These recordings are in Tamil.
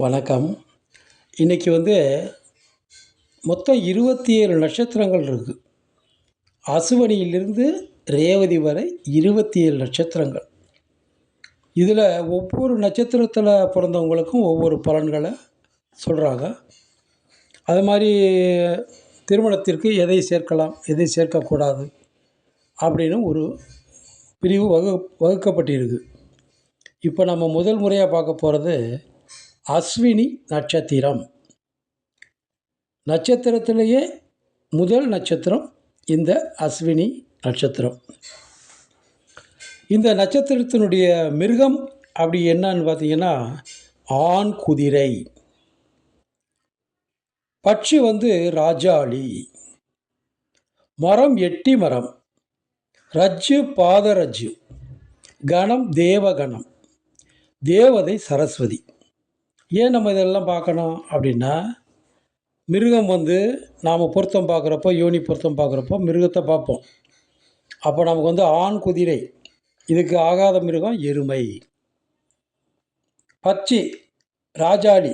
வணக்கம். இன்றைக்கி மொத்தம் 27 நட்சத்திரங்கள் இருக்குது. அசுவனியிலிருந்து ரேவதி வரை 27 நட்சத்திரங்கள். இதில் ஒவ்வொரு நட்சத்திரத்தில் பிறந்தவங்களுக்கும் ஒவ்வொரு பலன்களை சொல்கிறாங்க. அது மாதிரி திருமணத்திற்கு எதை சேர்க்கலாம், எதை சேர்க்கக்கூடாது அப்படின்னு ஒரு பிரிவு வகுக்கப்பட்டிருக்கு. இப்போ நம்ம முதல் முறையாக பார்க்க போகிறது அஸ்வினி நட்சத்திரம். நட்சத்திரத்திலேயே முதல் நட்சத்திரம் இந்த அஸ்வினி நட்சத்திரம். இந்த நட்சத்திரத்தினுடைய மிருகம் அப்படி என்னன்னு பார்த்தீங்கன்னா ஆண் குதிரை. பட்சி ராஜாளி. மரம் எட்டி மரம். ரஜ்ஜு பாதரஜ்ஜு. கணம் தேவகணம். தேவதை சரஸ்வதி. ஏன் நம்ம இதெல்லாம் பார்க்கணும் அப்படின்னா, மிருகம் நாம் பொருத்தம் பார்க்குறப்போ, யோனி பொருத்தம் பார்க்குறப்போ மிருகத்தை பார்ப்போம். அப்போ நமக்கு ஆண் குதிரை, இதுக்கு ஆகாத மிருகம் எருமை. பட்சி ராஜாளி,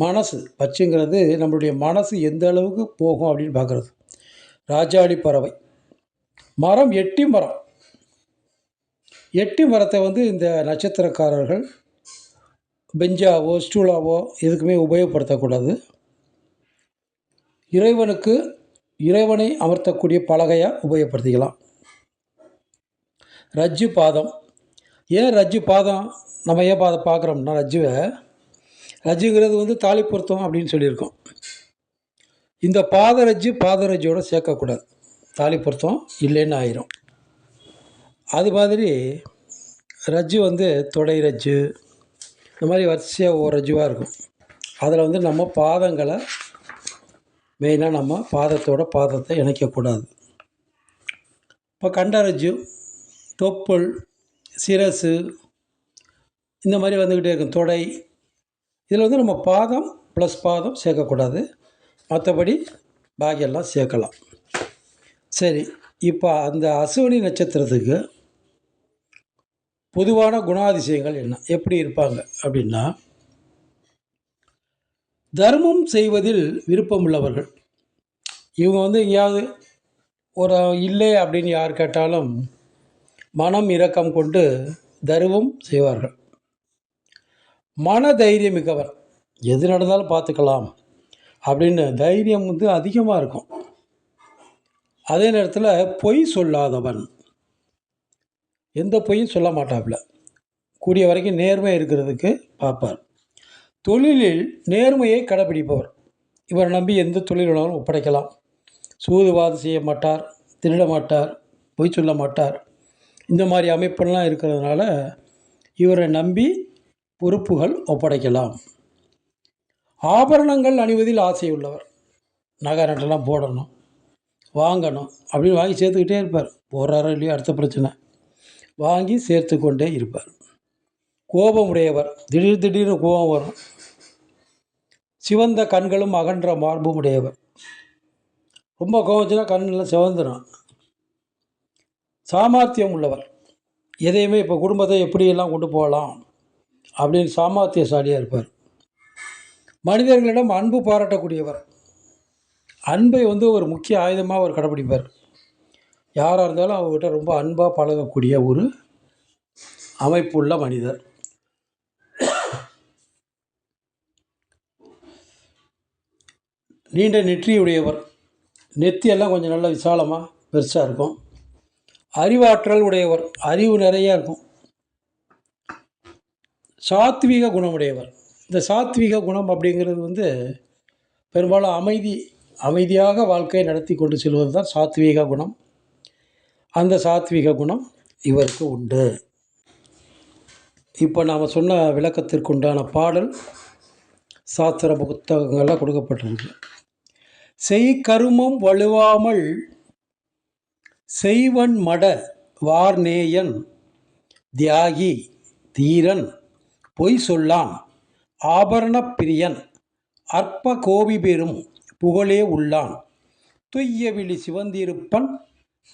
மனசு. பட்சிங்கிறது நம்மளுடைய மனசு எந்த அளவுக்கு போகும் அப்படின்னு பார்க்குறது. ராஜாளி பறவை. மரம் எட்டி மரம். எட்டி மரத்தை இந்த நட்சத்திரக்காரர்கள் பெஞ்சாவோ ஸ்டூலாவோ எதுக்குமே உபயோகப்படுத்தக்கூடாது. இறைவனை அமர்த்தக்கூடிய பலகையாக உபயோகப்படுத்திக்கலாம். ரஜ்ஜு பாதம். ஏன் ரஜ்ஜு பாதம் நம்ம ஏன் பார்க்குறோம்னா, ரஜ்ஜுங்கிறது தாலி பொருத்தம் அப்படின்னு சொல்லியிருக்கோம். இந்த பாதரஜ்ஜோடு சேர்க்கக்கூடாது. தாலி பொருத்தம் இல்லைன்னு ஆயிரும். அது மாதிரி ரஜ்ஜு தொடை ரஜ்ஜு, இந்த மாதிரி வரிசையாக ஒரு ரஜ்ஜுவாக இருக்கும். அதில் நம்ம பாதங்களை மெயினாக நம்ம பாதத்தை இணைக்கக்கூடாது. இப்போ கண்டரஜ்ஜு, தொப்புள், சிரசு, இந்த மாதிரி வந்துக்கிட்டே இருக்கும். தொடை. இதில் நம்ம பாதம் ப்ளஸ் பாதம் சேர்க்கக்கூடாது. மற்றபடி பாகியெல்லாம் சேர்க்கலாம். சரி, இப்போ அந்த அசுவனி நட்சத்திரத்துக்கு பொதுவான குணாதிசயங்கள் என்ன, எப்படி இருப்பாங்க அப்படின்னா, தர்மம் செய்வதில் விருப்பமுள்ளவர்கள். இவங்க எங்கேயாவது ஒரு இல்லை அப்படின்னு யார் கேட்டாலும் மனம் இரக்கம் கொண்டு தர்மம் செய்வார்கள். மன தைரியம் மிக்கவர். எது நடந்தாலும் பார்த்துக்கலாம் அப்படின்னு தைரியம் அதிகமாக இருக்கும். அதே நேரத்தில் பொய் சொல்லாதவன். எந்த பொய்யும் சொல்ல மாட்டாப்புல. கூடிய வரைக்கும் நேர்மை இருக்கிறதுக்கு பார்ப்பார். தொழிலில் நேர்மையை கடைப்பிடிப்பவர். இவரை நம்பி எந்த தொழில் வேணாலும் ஒப்படைக்கலாம். சூதுவாதம் செய்ய மாட்டார், திருட மாட்டார், பொய் சொல்ல மாட்டார். இந்த மாதிரி அமைப்பெல்லாம் இருக்கிறதுனால இவரை நம்பி பொறுப்புகள் ஒப்படைக்கலாம். ஆபரணங்கள் அணிவதில் ஆசை உள்ளவர். நகை நட்டெல்லாம் போடணும், வாங்கணும் அப்படின்னு வாங்கி சேர்த்துக்கிட்டே இருப்பார். போடுறாரோ இல்லையோ அடுத்த பிரச்சனை. வாங்கி சேர்த்து கொண்டே இருப்பார். கோபம் உடையவர். திடீர்னு கோபம் வரும். சிவந்த கண்களும் அகன்ற மார்பும் உடையவர். ரொம்ப கோபச்சுன்னா கண்ணெல்லாம் சிவந்துடும். சாமர்த்தியம் உள்ளவர். எதையுமே இப்போ குடும்பத்தை எப்படியெல்லாம் கொண்டு போகலாம் அப்படின்னு சாமர்த்தியசாலியாக இருப்பார். மனிதர்களிடம் அன்பு பாராட்டக்கூடியவர். அன்பை ஒரு முக்கிய ஆயுதமாக அவர் கடைப்பிடிப்பார். யாராக இருந்தாலும் அவங்ககிட்ட ரொம்ப அன்பாக பழகக்கூடிய ஒரு அமைப்புள்ள மனிதர். நீண்ட நெற்றியுடையவர். நெத்தியெல்லாம் கொஞ்சம் நல்லா விசாலமாக பெருசாக இருக்கும். அறிவாற்றல் உடையவர். அறிவு நிறையா இருக்கும். சாத்வீக குணமுடையவர். இந்த சாத்வீக குணம் அப்படிங்கிறது பெரும்பாலும் அமைதியாக வாழ்க்கையை நடத்தி கொண்டு செல்வது தான் சாத்வீக குணம். அந்த சாத்வீக குணம் இவருக்கு உண்டு. இப்போ நாம் சொன்ன விளக்கத்திற்கு உண்டான பாடல் சாஸ்திர புத்தகங்கள்லாம் கொடுக்கப்பட்டிருக்கு. செய்கருமம் வலுவாமல் செய்வன் மட வார்நேயன் தியாகி தீரன் பொய் சொல்லான் ஆபரண பிரியன் அற்ப கோபி பெறும் புகழே உள்ளான் துய்யவிழி சிவந்திருப்பன்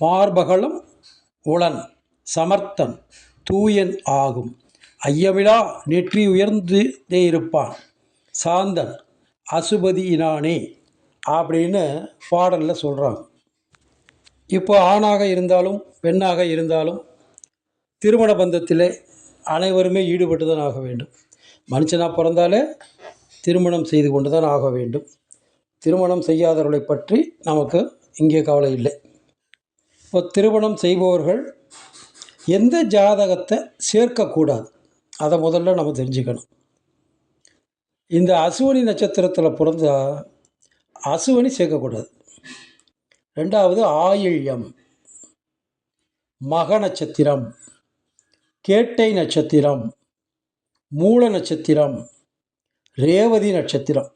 மார்பகலம் உளன் சமர்த்தன் தூயன் ஆகும் ஐயமிழா நெற்றி உயர்ந்தே இருப்பான் சாந்தன் அசுபதியினானே அப்படின்னு பாடலில் சொல்கிறாங்க. இப்போ ஆணாக இருந்தாலும் பெண்ணாக இருந்தாலும் திருமண பந்தத்தில் அனைவருமே ஈடுபட்டு தான் ஆக வேண்டும். மனுஷனாக பிறந்தாலே திருமணம் செய்து கொண்டு தான் ஆக வேண்டும். திருமணம் செய்யாதவர்களை பற்றி நமக்கு இங்கே கவலை இல்லை. இப்போ திருமணம் செய்பவர்கள் எந்த ஜாதகத்தை சேர்க்கக்கூடாது, அதை முதல்ல நம்ம தெரிஞ்சுக்கணும். இந்த அசுவனி நட்சத்திரத்தில் பிறந்தா அசுவனி சேர்க்கக்கூடாது. ரெண்டாவது ஆயில்யம், மக நட்சத்திரம், கேட்டை நட்சத்திரம், மூல நட்சத்திரம், ரேவதி நட்சத்திரம்,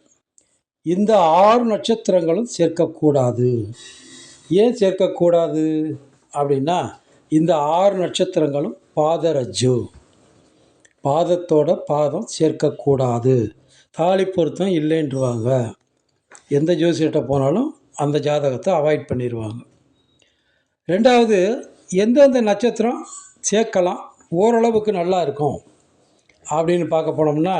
இந்த 6 நட்சத்திரங்களும் சேர்க்கக்கூடாது. ஏன் சேர்க்கக்கூடாது அப்படின்னா, இந்த 6 நட்சத்திரங்களும் பாதரஜ்ஜு, பாதத்தோட பாதம் சேர்க்கக்கூடாது. தாலி பொருத்தம் இல்லைன்றுவாங்க. எந்த ஜோசியர்கிட்ட போனாலும் அந்த ஜாதகத்தை அவாய்ட் பண்ணிடுவாங்க. ரெண்டாவது, எந்தெந்த நட்சத்திரம் சேர்க்கலாம் ஓரளவுக்கு நல்லா இருக்கும் அப்படின்னு பார்க்க போனோம்னா,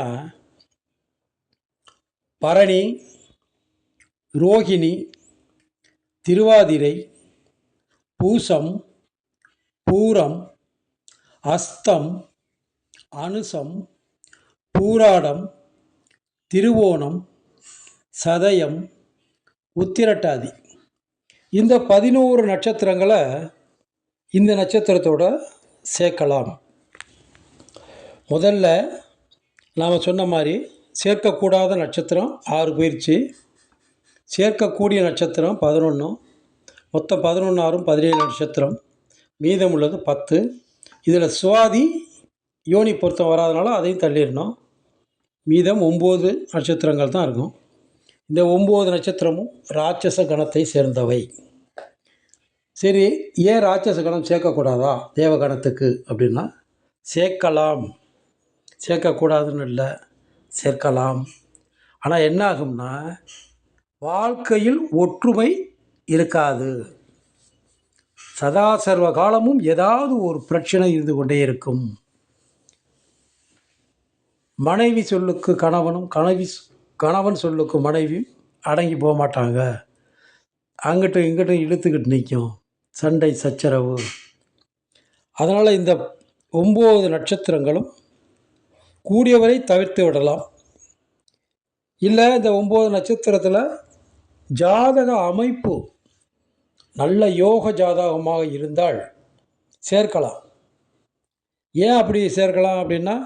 பரணி, ரோகிணி, திருவாதிரை, பூசம், பூரம், அஸ்தம், அனுசம், பூராடம், திருவோணம், சதயம், உத்திரட்டாதி, இந்த 11 நட்சத்திரங்களை இந்த நட்சத்திரத்தோட சேர்க்கலாம். முதல்ல நாம் சொன்ன மாதிரி சேர்க்கக்கூடாத நட்சத்திரம் 6 போயிடுச்சு. சேர்க்கக்கூடிய நட்சத்திரம் 11. மொத்தம் 11 6 17 நட்சத்திரம். மீதம் உள்ளது 10. இதில் சுவாதி யோனி பொருத்தம் வராதனால அதையும் தள்ளிடணும். மீதம் 9 நட்சத்திரங்கள் தான் இருக்கும். இந்த 9 நட்சத்திரமும் ராட்சச கணத்தை சேர்ந்தவை. சரி, ஏன் ராட்சச கணம் சேர்க்கக்கூடாதா தேவகணத்துக்கு அப்படின்னா, சேர்க்கலாம், சேர்க்கக்கூடாதுன்னு இல்லை, சேர்க்கலாம். ஆனால் என்ன ஆகும்னா, வாழ்க்கையில் ஒற்றுமை இருக்காது. சதா சர்வ காலமும் ஏதாவது ஒரு பிரச்சனை இருந்து கொண்டே இருக்கும். மனைவி சொல்லுக்கு கணவனும், கணவன் சொல்லுக்கு மனைவியும் அடங்கி போக மாட்டாங்க. அங்கிட்டும் இங்கிட்டும் இழுத்துக்கிட்டு நிற்கும், சண்டை சச்சரவு. அதனால் இந்த 9 நட்சத்திரங்களும் கூடியவரை தவிர்த்து விடலாம். இல்லை, இந்த 9 நட்சத்திரத்தில் ஜாதக அமைப்பு நல்ல யோக ஜாதகமாக இருந்தால் சேர்க்கலாம். ஏன் அப்படி சேர்க்கலாம் அப்படின்னா,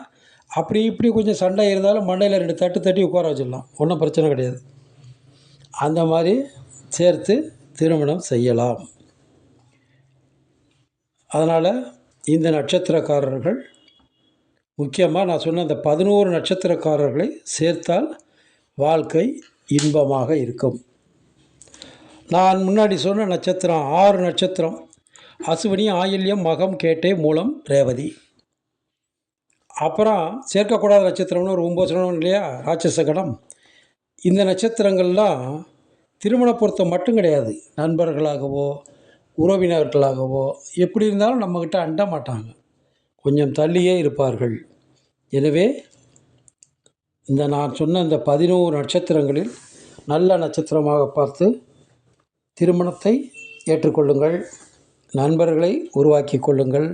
அப்படி இப்படி கொஞ்சம் சண்டை இருந்தாலும் மண்டையில் 2 தட்டு தட்டி உட்கார வச்சிடலாம், ஒன்றும் பிரச்சனை கிடையாது. அந்த மாதிரி சேர்த்து திருமணம் செய்யலாம். அதனால் இந்த நட்சத்திரக்காரர்கள், முக்கியமாக நான் சொன்ன அந்த 11 நட்சத்திரக்காரர்களை சேர்த்தால் வாழ்க்கை இன்பமாக இருக்கும். நான் முன்னாடி சொன்ன நட்சத்திரம் 6 நட்சத்திரம்: அசுவினி, ஆயில்யம், மகம், கேட்டை, மூலம், ரேவதி. அப்புறம் சேர்க்கக்கூடாத நட்சத்திரம்னு ஒரு 9 சொல்லணும் இல்லையா, ராட்சச கணம். இந்த நட்சத்திரங்கள்லாம் திருமண பொருத்தம் மட்டும் கிடையாது, நண்பர்களாகவோ உறவினர்களாகவோ எப்படி இருந்தாலும் நம்மக்கிட்ட அண்ட மாட்டாங்க, கொஞ்சம் தள்ளியே இருப்பார்கள். எனவே இந்த நான் சொன்ன இந்த 11 நட்சத்திரங்களில் நல்ல நட்சத்திரமாக பார்த்து திருமணத்தை ஏற்றுக்கொள்ளுங்கள், நண்பர்களை உருவாக்கி கொள்ளுங்கள்.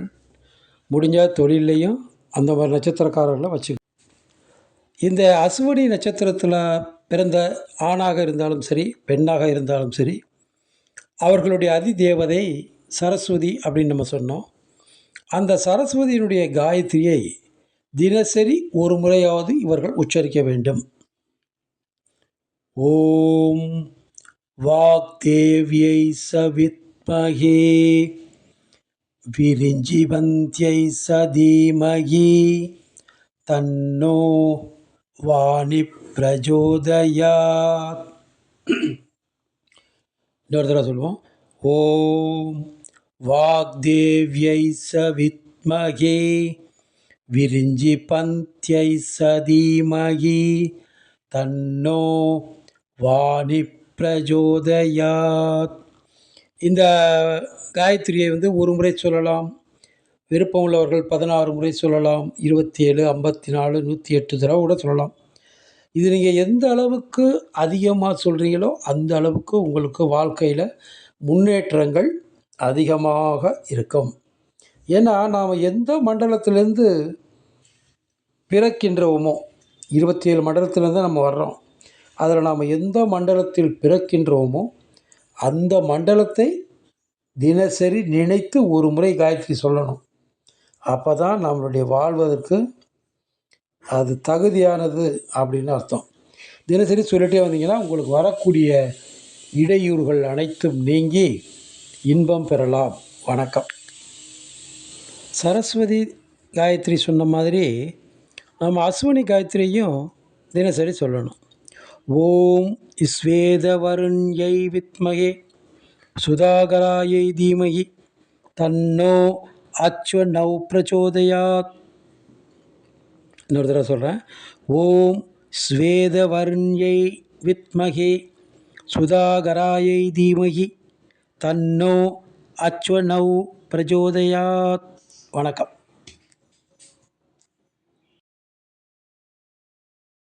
முடிஞ்ச தொழிலையும் அந்த மாதிரி நட்சத்திரக்காரர்களை வச்சு. இந்த அசுவனி நட்சத்திரத்தில் பிறந்த ஆணாக இருந்தாலும் சரி, பெண்ணாக இருந்தாலும் சரி, அவர்களுடைய அதிதேவதை சரஸ்வதி அப்படின்னு நம்ம சொன்னோம். அந்த சரஸ்வதியினுடைய காயத்ரியை தினசரி ஒரு முறையாவது இவர்கள் உச்சரிக்க வேண்டும். ஓம் வாக்தேவியை சவித்மகே விரிஞ்சிவந்தியை சதீமகி தன்னோ வாணி பிரஜோதயாத். இன்னொரு தடவை சொல்லுவோம். ஓம் வாக்தேவியை சவித்மகே விரிஞ்சிபந்தியை சதீமகி தன்னோ வாணி பிரஜோதயாத். இந்த காயத்ரியை ஒரு முறை சொல்லலாம், விருப்பம் உள்ளவர்கள் 16 முறை சொல்லலாம், 27, 54, 108 தடவை கூட சொல்லலாம். இது நீங்கள் எந்த அளவுக்கு அதிகமாக சொல்கிறீங்களோ அந்த அளவுக்கு உங்களுக்கு வாழ்க்கையில் முன்னேற்றங்கள் அதிகமாக இருக்கும். ஏன்னா நாம் எந்த மண்டலத்திலேருந்து பிறக்கின்றோமோ 27 மண்டலத்திலேருந்து நம்ம வர்றோம். அதில் நாம் எந்த மண்டலத்தில் பிறக்கின்றோமோ அந்த மண்டலத்தை தினசரி நினைத்து ஒரு முறை காயத்ரி சொல்லணும். அப்போ தான் நம்மளுடைய வாழ்வதற்கு அது தகுதியானது அப்படின்னு அர்த்தம். தினசரி சொல்லிகிட்டே வந்தீங்கன்னா உங்களுக்கு வரக்கூடிய இடையூறுகள் அனைத்தும் நீங்கி இன்பம் பெறலாம். வணக்கம். சரஸ்வதி காயத்ரி சொன்ன மாதிரி நம்ம அஸ்வினி காயத்ரியும் தினசரி சொல்லணும். ஓம் ஸ்வேதவருண்யை வித்மகே சுதாகராயை தீமகி தன்னோ அச்வனௌ பிரச்சோதயாத். இன்னொரு தடவை சொல்கிறேன். ஓம் ஸ்வேதவருண்யை வித்மகே சுதாகராயை தீமகி தன்னோ அச்வனௌ பிரச்சோதயாத். வணக்கம்.